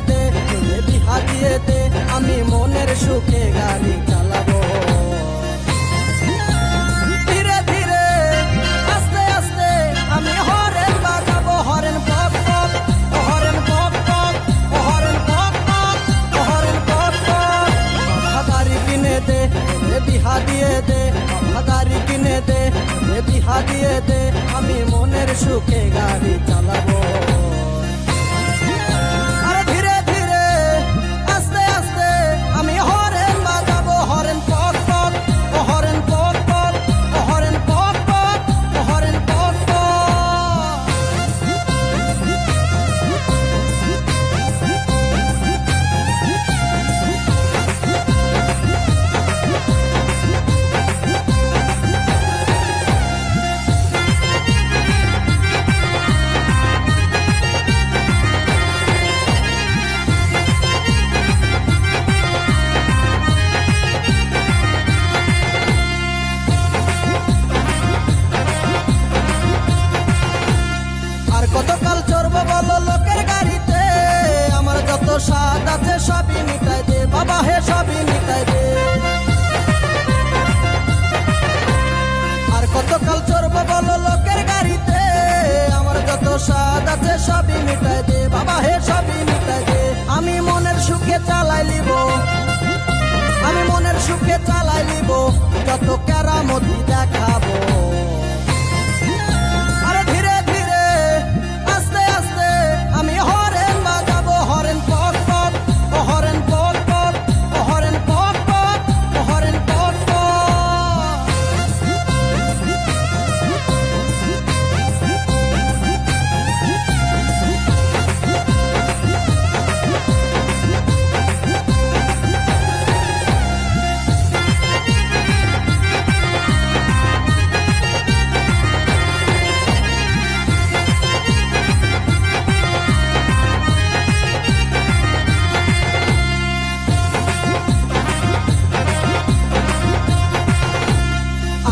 দে, বিহা দিয়ে দে, আমি মনের সুখে গাড়ি চালাবো। ধীরে ধীরে আস্তে আস্তে আমি হরেন বাজাবো, হরেন পক পক, হরেন পক পক, হরেন পক পক, হরেন পক পক। বাবা গাড়ি কিনে দে, বিহা দিয়ে দে, বাবা গাড়ি কিনে দে, বিহা দিয়ে দে, আমি মনের সুখে গাড়ি চালাবো। আরে ধীরে ধীরে আস্তে আস্তে আমি হরেন বাজাবো, হরেন পক পক, হরেন পক পক, হরেন পক পক, হরেন পক পক। কতকাল চড়বো বলো লোকের গাড়িতে, আমার যত স্বাদ আছে সবই মিটাই দে বাবা, হে সবই মিটাই দে। আর কতকাল চড়বো বলো লোকের গাড়িতে, আমার যত স্বাদ আছে সবই মিটাই দে বাবা, হে সবই মিটাই দে। আমি মনের সুখে চালাই লিব, আমি মনের সুখে চালাই লিব, যত কেরামতি দেখাবো। আরে ধীরে ধীরে আস্তে আস্তে আমি হরেন বাজাবো, হরেন পক পক, হরেন পক পক, হরেন পক পক, হরেন পক পক।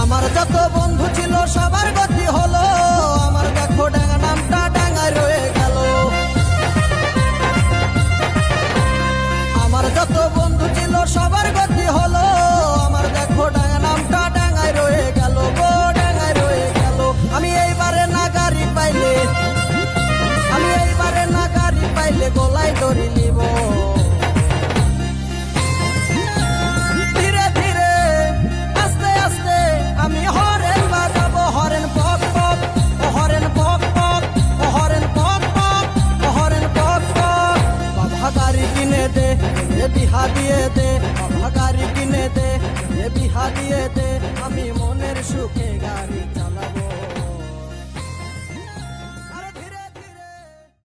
আমার যত বন্ধু ছিল সবার গতি হলো, আমার দেখো ডাঙ্গা নামটা ডাঙ্গায় রয়ে গেল। আমার যত বন্ধু ছিল সবার গতি হলো, আমার দেখো ডাঙ্গা নামটা ডাঙ্গায় রয়ে গেল, গো ডাঙ্গায় রয়ে গেল। আমি এইবারে না গাড়ি পাইলে, আমি এইবারে না গাড়ি পাইলে গলায় দড়ি নিব। ধীরে ধীরে আস্তে আস্তে আমি হরেন বাজাবো, হরেন পক পক, হরেন পক পক, হরেন পক পক, হরেন পক পক। বাবা গাড়ি কিনে দে, বিহা দিয়ে দে, বাবা গাড়ি কিনে দে, বিহা দিয়ে দে, আমি মনের সুখে